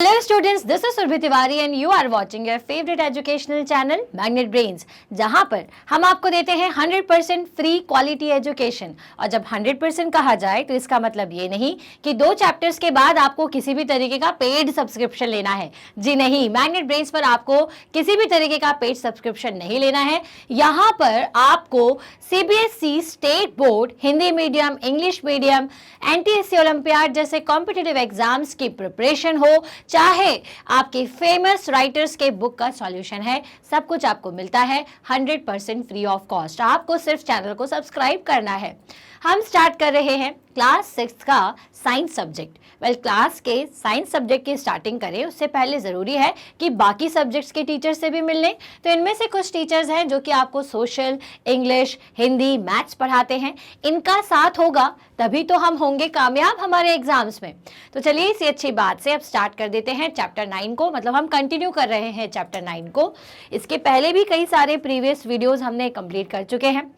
Hello students, this is Surbhi Tiwari and you are watching your favorite educational channel Magnet Brains, जहां पर हम आपको देते हैं 100% फ्री क्वालिटी एजुकेशन। और जब 100% कहा जाए तो इसका मतलब ये नहीं कि 2 चैप्टर्स के बाद आपको किसी भी तरीके का पेड सब्सक्रिप्शन लेना है। जी नहीं, मैग्नेट ब्रेन्स पर आपको किसी भी तरीके का पेड सब्सक्रिप्शन नहीं लेना है। यहाँ पर आपको CBSE state board, Hindi medium, English medium, NTSC olympiad जैसे कॉम्पिटिटिव एग्जाम्स की प्रिपरेशन हो, चाहे आपके फेमस राइटर्स के बुक का सॉल्यूशन है, सब कुछ आपको मिलता है 100% फ्री ऑफ कॉस्ट। आपको सिर्फ चैनल को सब्सक्राइब करना है। हम स्टार्ट कर रहे हैं क्लास 6 का साइंस सब्जेक्ट। क्लास के साइंस सब्जेक्ट की स्टार्टिंग करें उससे पहले ज़रूरी है कि बाकी सब्जेक्ट्स के टीचर से भी मिल लें। तो इनमें से कुछ टीचर्स हैं जो कि आपको सोशल, इंग्लिश, हिंदी, मैथ्स पढ़ाते हैं। इनका साथ होगा तभी तो हम होंगे कामयाब हमारे एग्जाम्स में। तो चलिए इसी अच्छी बात से अब स्टार्ट कर देते हैं चैप्टर 9 को, मतलब हम कंटिन्यू कर रहे हैं चैप्टर 9 को। इसके पहले भी कई सारे प्रीवियस वीडियोज़ हमने कंप्लीट कर चुके हैं।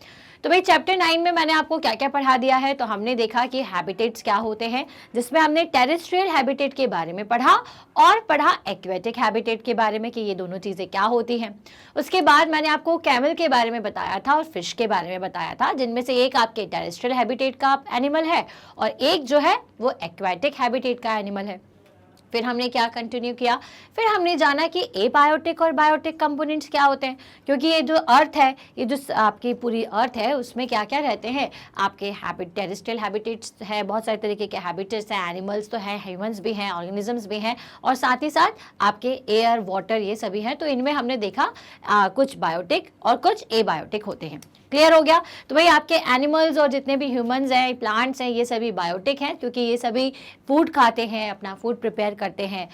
तो भाई चैप्टर 9 में मैंने आपको क्या क्या पढ़ा दिया है। तो हमने देखा कि हैबिटेट्स क्या होते हैं, जिसमें हमने टेरेस्ट्रियल हैबिटेट के बारे में पढ़ा और पढ़ा एक्वेटिक हैबिटेट के बारे में कि ये दोनों चीज़ें क्या होती हैं। उसके बाद मैंने आपको कैमल के बारे में बताया था और फिश के बारे में बताया था, जिनमें से एक आपके टेरेस्ट्रियल हैबिटेट का एनिमल है और एक जो है वो एक्वेटिक हैबिटेट का एनिमल है। फिर हमने क्या कंटिन्यू किया, फिर हमने जाना कि एबायोटिक और बायोटिक कंपोनेंट्स क्या होते हैं, क्योंकि ये जो अर्थ है, ये जो आपकी पूरी अर्थ है, उसमें क्या क्या रहते हैं आपके टेरेस्ट्रियल हैबिटेट्स है, बहुत सारे तरीके के हैबिटेट्स हैं, एनिमल्स तो हैं, ह्यूमंस भी हैं, ऑर्गेनिजम्स भी हैं, और साथ ही साथ आपके एयर, वाटर, ये सभी हैं। तो इनमें हमने देखा कुछ बायोटिक और कुछ एबायोटिक होते हैं। क्लियर हो गया। तो भाई आपके एनिमल्स और जितने भी ह्यूमंस हैं, प्लांट्स हैं, ये सभी बायोटिक हैं, क्योंकि ये सभी फूड खाते हैं, अपना फूड प्रिपेयर करते हैं,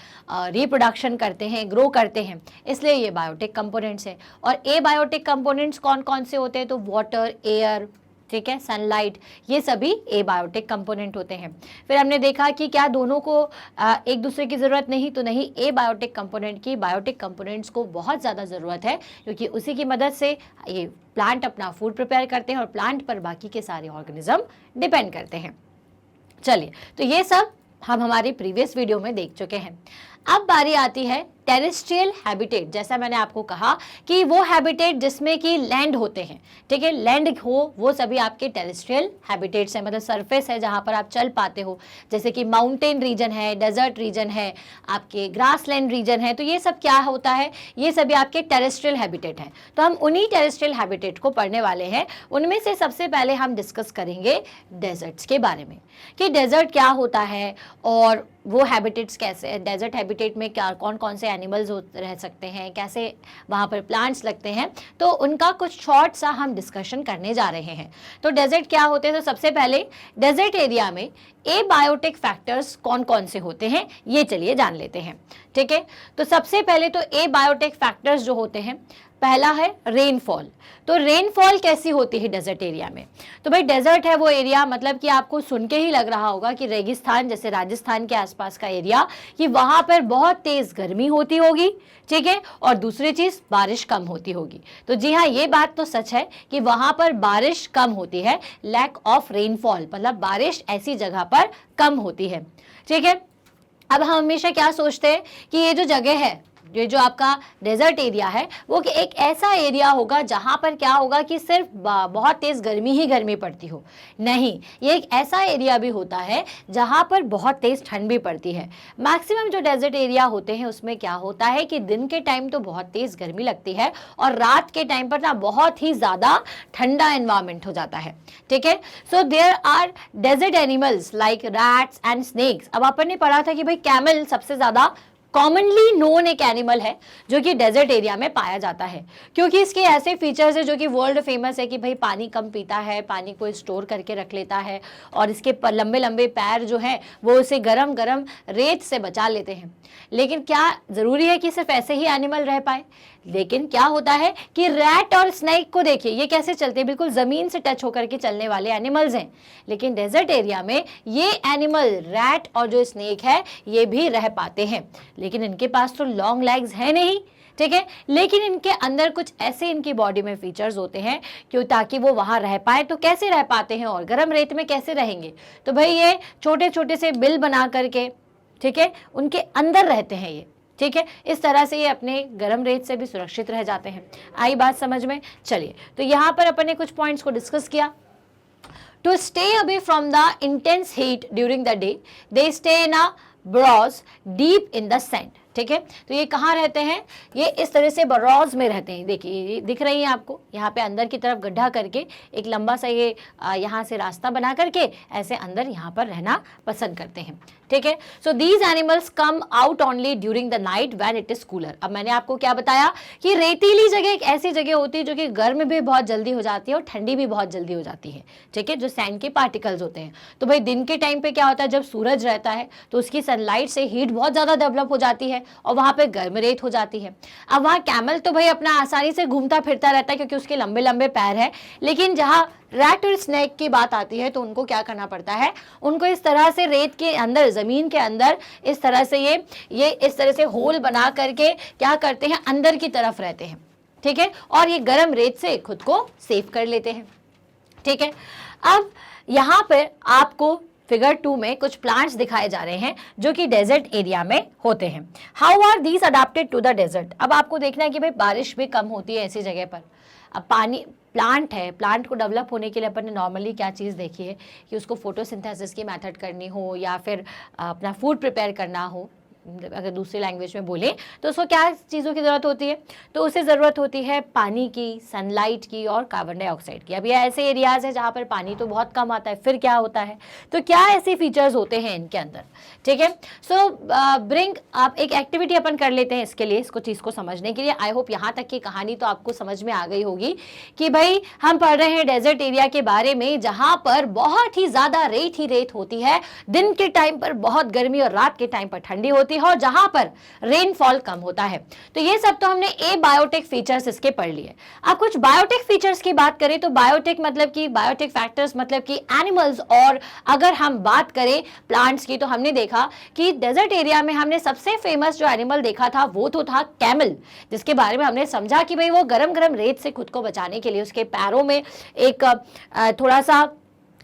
रिप्रोडक्शन करते हैं, ग्रो करते हैं, इसलिए ये बायोटिक कंपोनेंट्स हैं। और एबायोटिक कंपोनेंट्स कौन कौन से होते हैं, तो वाटर, एयर, ठीक है, सनलाइट, ये सभी एबायोटिक कंपोनेंट होते हैं। फिर हमने देखा कि क्या दोनों को एक दूसरे की ज़रूरत नहीं, तो नहीं, एबायोटिक कंपोनेंट की बायोटिक कंपोनेंट्स को बहुत ज़्यादा ज़रूरत है, क्योंकि उसी की मदद से ये प्लांट अपना फूड प्रिपेयर करते हैं और प्लांट पर बाकी के सारे ऑर्गेनिज्म डिपेंड करते हैं। चलिए, तो ये सब हम हमारी प्रीवियस वीडियो में देख चुके हैं। अब बारी आती है टेरेस्ट्रियल हैबिटेट। जैसा मैंने आपको कहा कि वो हैबिटेट जिसमें कि लैंड होते हैं, ठीक है, लैंड हो, वो सभी आपके टेरेस्ट्रियल हैबिटेट्स हैं, मतलब सरफेस है जहाँ पर आप चल पाते हो, जैसे कि माउंटेन रीजन है, डेजर्ट रीजन है, आपके ग्रासलैंड रीजन है। तो ये सब क्या होता है, ये सभी आपके टेरेस्ट्रियल हैबिटेट हैं। तो हम उन्हीं टेरेस्ट्रियल हैबिटेट को पढ़ने वाले हैं। उनमें से सबसे पहले हम डिस्कस करेंगे डेजर्ट्स के बारे में कि डेजर्ट क्या होता है और वो हैबिटेट्स कैसे, डेजर्ट हैबिटेट में क्या कौन कौन से एनिमल्स रह सकते हैं, कैसे वहाँ पर प्लांट्स लगते हैं, तो उनका कुछ शॉर्ट सा हम डिस्कशन करने जा रहे हैं। तो डेजर्ट क्या होते हैं, तो सबसे पहले डेजर्ट एरिया में एबायोटिक फैक्टर्स कौन कौन से होते हैं ये चलिए जान लेते हैं। ठीक है, तो सबसे पहले तो एबायोटिक फैक्टर्स जो होते हैं, पहला है रेनफॉल। तो रेनफॉल कैसी होती है डेजर्ट एरिया में, तो भाई डेजर्ट है वो एरिया, मतलब कि आपको सुन के ही लग रहा होगा कि रेगिस्तान, जैसे राजस्थान के आसपास का एरिया, कि वहाँ पर बहुत तेज़ गर्मी होती होगी, ठीक है, और दूसरी चीज़ बारिश कम होती होगी। तो जी हाँ, ये बात तो सच है कि वहाँ पर बारिश कम होती है, लैक ऑफ रेनफॉल, मतलब बारिश ऐसी जगह पर कम होती है, ठीक है। अब हम हमेशा क्या सोचते हैं कि ये जो जगह है, ये जो आपका डेजर्ट एरिया है, वो कि एक ऐसा एरिया होगा जहाँ पर क्या होगा कि सिर्फ बहुत तेज़ गर्मी ही गर्मी पड़ती हो। नहीं, ये एक ऐसा एरिया भी होता है जहाँ पर बहुत तेज़ ठंड भी पड़ती है। मैक्सिमम जो डेजर्ट एरिया होते हैं उसमें क्या होता है कि दिन के टाइम तो बहुत तेज़ गर्मी लगती है और रात के टाइम पर ना बहुत ही ज़्यादा ठंडा एनवायरमेंट हो जाता है, ठीक है। So there are desert animals like rats and snakes. अब अपन ने पढ़ा था कि भाई कैमल सबसे ज़्यादा कॉमनली नोन एक एनिमल है जो कि डेजर्ट एरिया में पाया जाता है, क्योंकि इसके ऐसे फीचर्स है जो कि वर्ल्ड फेमस है कि भाई पानी कम पीता है, पानी को स्टोर करके रख लेता है, और इसके लंबे लंबे पैर जो हैं वो उसे गरम गरम रेत से बचा लेते हैं। लेकिन क्या ज़रूरी है कि सिर्फ ऐसे ही एनिमल रह पाए? लेकिन क्या होता है कि रैट और स्नेक को देखिए, ये कैसे चलते हैं, बिल्कुल ज़मीन से टच होकर के चलने वाले एनिमल्स हैं। लेकिन डेजर्ट एरिया में ये एनिमल, रैट और जो स्नेक है, ये भी रह पाते हैं, लेकिन इनके पास तो लॉन्ग लेग्स है नहीं, ठीक है। लेकिन इनके अंदर कुछ ऐसे इनकी बॉडी में फीचर्स होते हैं क्यों, ताकि वो वहाँ रह पाए। तो कैसे रह पाते हैं और गर्म रेत में कैसे रहेंगे? तो भाई ये छोटे छोटे से बिल बना करके ठीक है, उनके अंदर रहते हैं ये, ठीक है। इस तरह से ये अपने गर्म रेत से भी सुरक्षित रह जाते हैं। आई बात समझ में? चलिए, तो यहाँ पर अपन ने कुछ पॉइंट्स को डिस्कस किया। To stay away from the intense heat during the day, they stay in a burrows deep in the sand. ठीक है, तो ये कहाँ रहते हैं? ये इस तरह से बरौज में रहते हैं। देखिए ये दिख रही है आपको, यहाँ पे अंदर की तरफ गड्ढा करके एक लंबा सा ये यहाँ से रास्ता बना करके ऐसे अंदर यहाँ पर रहना पसंद करते हैं, ठीक है। So these animals come out only during the night when it is cooler. अब मैंने आपको क्या बताया कि रेतीली जगह एक ऐसी जगह होती है जो कि गर्म भी बहुत जल्दी हो जाती है और ठंडी भी बहुत जल्दी हो जाती है, ठीक है, जो सैंड के पार्टिकल्स होते हैं। तो भाई दिन के टाइम पे क्या होता है, जब सूरज रहता है तो उसकी सनलाइट से हीट बहुत ज्यादा डेवलप हो जाती है और वहां पे गर्म रेत हो जाती है। अब वहां कैमल तो भाई अपना आसानी से घूमता फिरता रहता है क्योंकि उसके लंबे लंबे पैर हैं, लेकिन जहां रैट और स्नेक की बात आती है तो उनको क्या करना पड़ता है, उनको इस तरह से रेत के अंदर, जमीन के अंदर इस तरह से ये इस तरह से होल बना करके क्या करते हैं, अंदर की तरफ रहते हैं, ठीक है, और ये गर्म रेत से खुद को सेव कर लेते हैं, ठीक है। अब यहाँ पर आपको फिगर 2 में कुछ प्लांट्स दिखाए जा रहे हैं जो कि डेजर्ट एरिया में होते हैं। How are these adapted to the desert? अब आपको देखना है कि भाई बारिश भी कम होती है ऐसी जगह पर। अब पानी प्लांट है, प्लांट को डेवलप होने के लिए अपन ने नॉर्मली क्या चीज़ देखी है कि उसको फोटोसिंथेसिस की मेथड करनी हो या फिर अपना फूड प्रिपेयर करना हो, अगर दूसरी लैंग्वेज में बोले तो उसको क्या चीज़ों की ज़रूरत होती है, तो उसे ज़रूरत होती है पानी की, सनलाइट की और कार्बन डाइऑक्साइड की। अब ये ऐसे एरियाज़ है जहाँ पर पानी तो बहुत कम आता है, फिर क्या होता है, तो क्या ऐसे फीचर्स होते हैं इनके अंदर, ठीक है। सो ब्रिंग आप एक एक्टिविटी अपन कर लेते हैं इसके लिए, इसको चीज़ को समझने के लिए। आई होप यहाँ तक की कहानी तो आपको समझ में आ गई होगी कि भाई हम पढ़ रहे हैं डेजर्ट एरिया के बारे में जहाँ पर बहुत ही ज़्यादा रेत ही रेत होती है, दिन के टाइम पर बहुत गर्मी और रात के टाइम पर ठंडी होती है और जहां पर रेनफॉल कम होता है। तो ये सब तो हमने एबायोटिक फीचर्स इसके पढ़ लिए। अब कुछ बायोटिक फीचर्स की बात करें तो बायोटिक मतलब कि बायोटिक फैक्टर्स मतलब कि एनिमल्स, और अगर हम बात करें प्लांट्स की तो हमने देखा कि डेजर्ट एरिया में हमने सबसे फेमस जो एनिमल देखा था वो तो था कैमल, जिसके बारे में हमने समझा कि भाई वो गरम गरम रेत से खुद को बचाने के लिए उसके पैरों में एक थोड़ा सा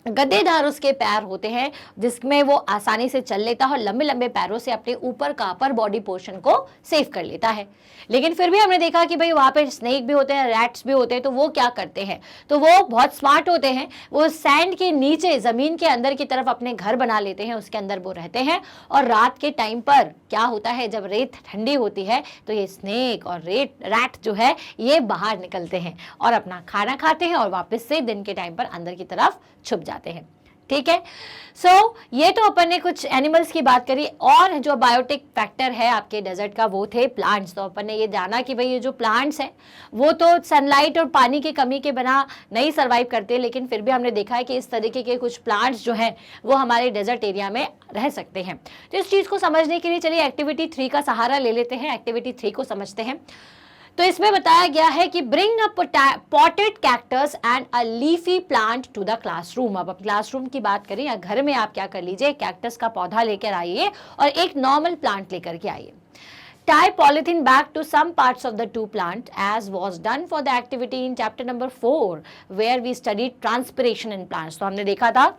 गद्देदार उसके पैर होते हैं जिसमें वो आसानी से चल लेता है और लंबे लंबे पैरों से अपने ऊपर का अपर बॉडी पोर्शन को सेव कर लेता है। लेकिन फिर भी हमने देखा कि भाई वहाँ पे स्नेक भी होते हैं, रैट्स भी होते हैं, तो वो क्या करते हैं, तो वो बहुत स्मार्ट होते हैं, वो सैंड के नीचे ज़मीन के अंदर की तरफ अपने घर बना लेते हैं, उसके अंदर वो रहते हैं। और रात के टाइम पर क्या होता है, जब रेत ठंडी होती है तो ये स्नेक और रैट जो है ये बाहर निकलते हैं और अपना खाना खाते हैं और वापस से दिन के टाइम पर अंदर की तरफ छुप जाते हैं, ठीक है। सो ये तो अपन ने कुछ एनिमल्स की बात करी, और जो बायोटिक फैक्टर है आपके डेजर्ट का वो थे प्लांट्स। तो अपन ने ये जाना कि भाई ये जो प्लांट्स हैं वो तो सनलाइट और पानी की कमी के बिना नहीं सर्वाइव करते, लेकिन फिर भी हमने देखा है कि इस तरीके के कुछ प्लांट्स जो हैं वो हमारे डेजर्ट एरिया में रह सकते हैं। तो इस चीज़ को समझने के लिए चलिए एक्टिविटी 3 का सहारा ले लेते हैं, एक्टिविटी 3 को समझते हैं। तो इसमें बताया गया है कि bring a potted cactus and a leafy plant to the classroom. अब क्लासरूम की बात करें या घर में आप क्या कर लीजिए, कैक्टस का पौधा लेकर आइए और एक नॉर्मल प्लांट लेकर के आइए। Tie polythene bag to some parts of the two plant as was done for the activity in chapter number 4 where we studied transpiration in plants। तो हमने देखा था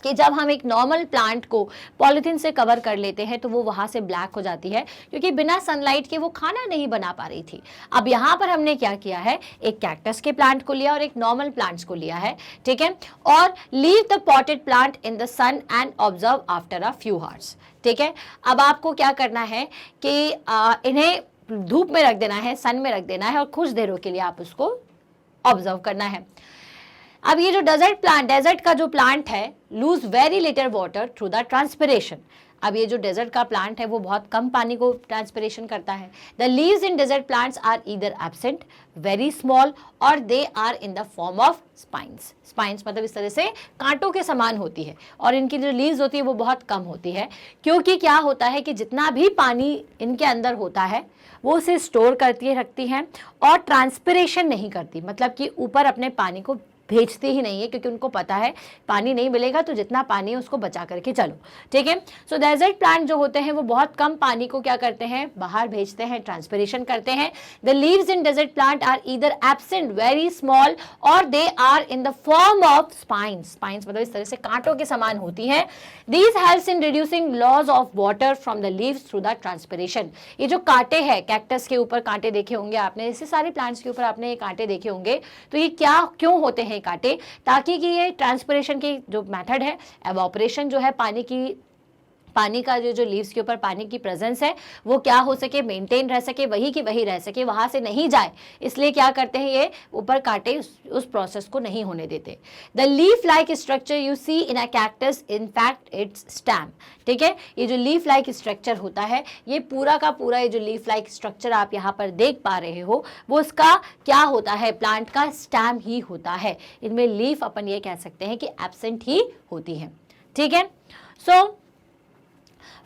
कि जब हम एक नॉर्मल प्लांट को पॉलीथीन से कवर कर लेते हैं तो वो वहाँ से ब्लैक हो जाती है क्योंकि बिना सनलाइट के वो खाना नहीं बना पा रही थी। अब यहाँ पर हमने क्या किया है, एक कैक्टस के प्लांट को लिया और एक नॉर्मल प्लांट्स को लिया है, ठीक है, और leave the potted plant in the sun and observe after a few hours, ठीक है। अब आपको क्या करना है कि इन्हें धूप में रख देना है, सन में रख देना है और कुछ देरों के लिए आप उसको ऑब्जर्व करना है। अब ये जो डेजर्ट का जो प्लांट है lose very little water through the transpiration. अब ये जो डेजर्ट का प्लांट है वो बहुत कम पानी को ट्रांसपिरेशन करता है। The leaves in desert plants are either absent, very small, और they are in the form of spines. Spines मतलब इस तरह से कांटों के समान होती है और इनकी जो लीव्स होती है वो बहुत कम होती है क्योंकि क्या होता है कि जितना भी पानी इनके अंदर होता है वो उसे स्टोर करती है, रखती हैं और ट्रांसपिरेशन नहीं करती, मतलब कि ऊपर अपने पानी को भेजते ही नहीं है, क्योंकि उनको पता है पानी नहीं मिलेगा तो जितना पानी है उसको बचा करके चलो, ठीक है। सो डेजर्ट प्लांट जो होते हैं वो बहुत कम पानी को क्या करते हैं, बाहर भेजते हैं, ट्रांसपिरेशन करते हैं। The leaves in desert plant are either absent, very small, और they are in the form of spines. Spines मतलब इस तरह से कांटों के समान होती हैं। These helps in reducing loss of water from the leaves through the transpiration. ये जो कांटे हैं, कैक्टस के ऊपर कांटे देखे होंगे आपने, ऐसे सारे प्लांट्स के ऊपर आपने ये कांटे देखे होंगे, तो ये क्या क्यों होते हैं कांटे, ताकि कि ये ट्रांसपिरेशन की जो मेथड है, एवापोरेशन जो है, पानी का जो लीव्स के ऊपर पानी की प्रेजेंस है वो क्या हो सके, मेंटेन रह सके, वही की वही रह सके, वहां से नहीं जाए, इसलिए क्या करते हैं ये ऊपर कांटे उस प्रोसेस को नहीं होने देते। The leaf like structure you see in a cactus in fact its stem, ठीक है। ये जो लीफ लाइक स्ट्रक्चर होता है, ये पूरा का पूरा ये जो लीफ लाइक स्ट्रक्चर आप यहाँ पर देख पा रहे हो, वो उसका क्या होता है, प्लांट का स्टेम ही होता है। इनमें लीफ अपन ये कह सकते हैं कि एब्सेंट ही होती है, ठीक है। सो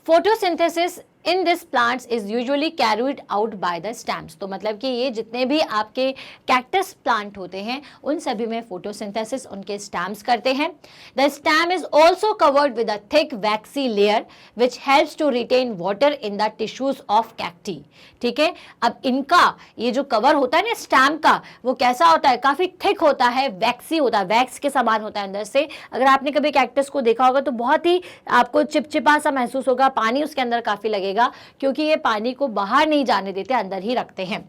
photosynthesis in this plants is usually carried out by the stems। तो मतलब कि ये जितने भी आपके कैक्टस प्लांट होते हैं उन सभी में फोटोसिंथेसिस उनके स्टेम्स करते हैं। The stem is also covered with a thick waxy layer which helps to retain water in the tissues of cacti, ठीक है। अब इनका ये जो कवर होता है ना स्टेम का, वो कैसा होता है, काफी थिक होता है, वैक्सी होता है, वैक्स के समान होता है अंदर से। अगर आपने कभी कैक्टस को देखा होगा तो बहुत ही आपको चिपचिपा सा महसूस होगा, पानी उसके अंदर काफी लगेगा, क्योंकि ये पानी को बाहर नहीं जाने देते, अंदर ही रखते हैं।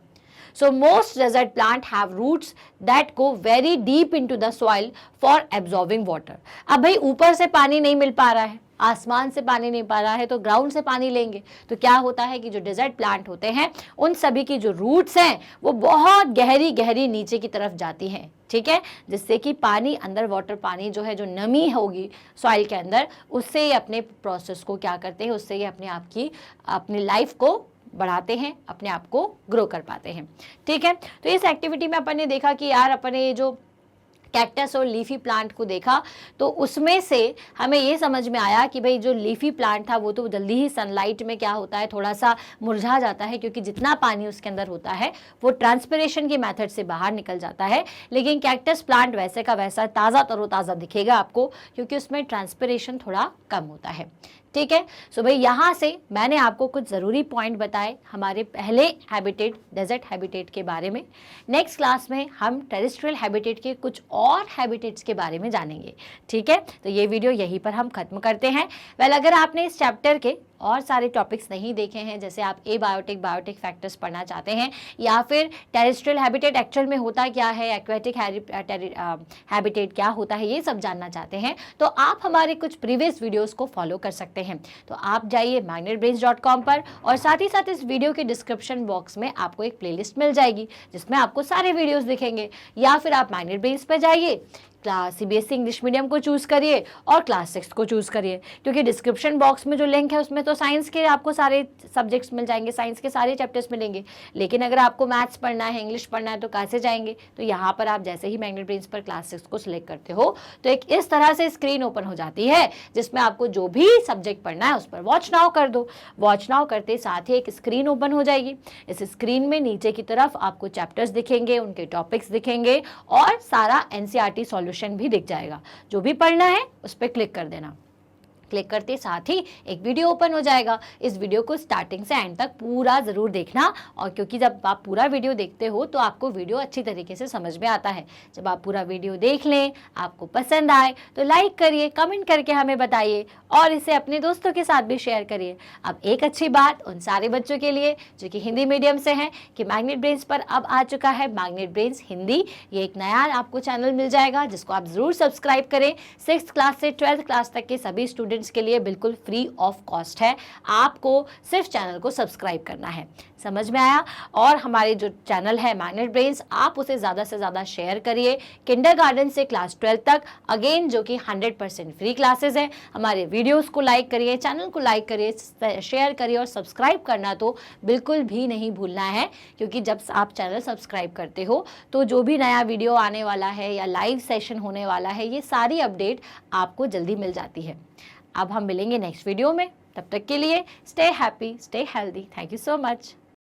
So most desert plants have roots that go very deep into the soil for absorbing water। अब भाई ऊपर से पानी नहीं मिल पा रहा है, आसमान से पानी नहीं पा रहा है, तो ग्राउंड से पानी लेंगे, तो क्या होता है कि जो डेजर्ट प्लांट होते हैं उन सभी की जो रूट्स हैं वो बहुत गहरी गहरी नीचे की तरफ जाती हैं, ठीक है, जिससे कि पानी अंदर, वाटर पानी जो है, जो नमी होगी सॉइल के अंदर, उससे ये अपने प्रोसेस को क्या करते हैं, उससे ये अपनी लाइफ को बढ़ाते हैं, अपने आप को ग्रो कर पाते हैं, ठीक है। तो इस एक्टिविटी में अपन ने देखा कि यार अपन ने जो कैक्टस और लीफी प्लांट को देखा तो उसमें से हमें ये समझ में आया कि भाई जो लीफी प्लांट था वो तो जल्दी ही सनलाइट में क्या होता है, थोड़ा सा मुरझा जाता है, क्योंकि जितना पानी उसके अंदर होता है वो ट्रांसपिरेशन की मेथड से बाहर निकल जाता है। लेकिन कैक्टस प्लांट वैसे का वैसा ताज़ा तरोताज़ा दिखेगा आपको, क्योंकि उसमें ट्रांसपिरेशन थोड़ा कम होता है, ठीक है। सो भाई यहाँ से मैंने आपको कुछ ज़रूरी पॉइंट बताए हमारे पहले हैबिटेट, डेजर्ट हैबिटेट के बारे में। नेक्स्ट क्लास में हम टेरेस्ट्रियल हैबिटेट के कुछ और हैबिटेट्स के बारे में जानेंगे, ठीक है। तो ये वीडियो यहीं पर हम खत्म करते हैं। वेल, अगर आपने इस चैप्टर के और सारे टॉपिक्स नहीं देखे हैं, जैसे आप एबायोटिक, बायोटिक फैक्टर्स पढ़ना चाहते हैं, या फिर टेरेस्ट्रियल हैबिटेट एक्चुअल में होता क्या है, एक्वेटिक हैबिटेट क्या होता है, ये सब जानना चाहते हैं, तो आप हमारे कुछ प्रीवियस वीडियोस को फॉलो कर सकते हैं। तो आप जाइए magnetbrains.com पर, और साथ ही साथ इस वीडियो के डिस्क्रिप्शन बॉक्स में आपको एक प्लेलिस्ट मिल जाएगी जिसमें आपको सारे वीडियोस दिखेंगे, या फिर आप मैग्नेट ब्रेन्स पर जाइए, क्लास CBSE इंग्लिश मीडियम को चूज़ करिए और क्लास 6 को चूज़ करिए, क्योंकि डिस्क्रिप्शन बॉक्स में जो लिंक है उसमें तो साइंस के आपको सारे सब्जेक्ट्स मिल जाएंगे, साइंस के सारे चैप्टर्स मिलेंगे। लेकिन अगर आपको मैथ्स पढ़ना है, इंग्लिश पढ़ना है, तो कैसे जाएंगे, तो यहाँ पर आप जैसे ही मैग्नेट ब्रेन्स पर क्लास 6 को सिलेक्ट करते हो तो एक इस तरह से स्क्रीन ओपन हो जाती है जिसमें आपको जो भी सब्जेक्ट पढ़ना है उस पर वॉच नाउ कर दो। वॉच नाउ करते साथ ही एक स्क्रीन ओपन हो जाएगी। इस स्क्रीन में नीचे की तरफ आपको चैप्टर्स दिखेंगे, उनके टॉपिक्स दिखेंगे, और सारा NCERT सॉल्यूशन भी दिख जाएगा। जो भी पढ़ना है उस पर क्लिक कर देना। क्लिक करते साथ ही एक वीडियो ओपन हो जाएगा। इस वीडियो को स्टार्टिंग से एंड तक पूरा ज़रूर देखना, और क्योंकि जब आप पूरा वीडियो देखते हो तो आपको वीडियो अच्छी तरीके से समझ में आता है। जब आप पूरा वीडियो देख लें, आपको पसंद आए तो लाइक करिए, कमेंट करके हमें बताइए, और इसे अपने दोस्तों के साथ भी शेयर करिए। अब एक अच्छी बात उन सारे बच्चों के लिए जो कि हिंदी मीडियम से हैं कि मैग्नेट ब्रेन्स पर अब आ चुका है मैग्नेट ब्रेन्स हिंदी। ये एक नया आपको चैनल मिल जाएगा जिसको आप ज़रूर सब्सक्राइब करें। 6th क्लास से 12th क्लास तक के सभी स्टूडेंट्स के लिए बिल्कुल फ्री ऑफ कॉस्ट है। आपको सिर्फ चैनल को सब्सक्राइब करना है। समझ में आया? और हमारे जो चैनल है मैग्नेट ब्रेन्स, आप उसे ज़्यादा से ज़्यादा शेयर करिए। किंडरगार्टन से क्लास 12 तक, अगेन जो कि 100% फ्री क्लासेस हैं। हमारे वीडियोस को लाइक करिए, चैनल को लाइक करिए, शेयर करिए, और सब्सक्राइब करना तो बिल्कुल भी नहीं भूलना है, क्योंकि जब आप चैनल सब्सक्राइब करते हो तो जो भी नया वीडियो आने वाला है या लाइव सेशन होने वाला है, ये सारी अपडेट आपको जल्दी मिल जाती है। अब हम मिलेंगे नेक्स्ट वीडियो में। तब तक के लिए stay happy, stay healthy. Thank you so much.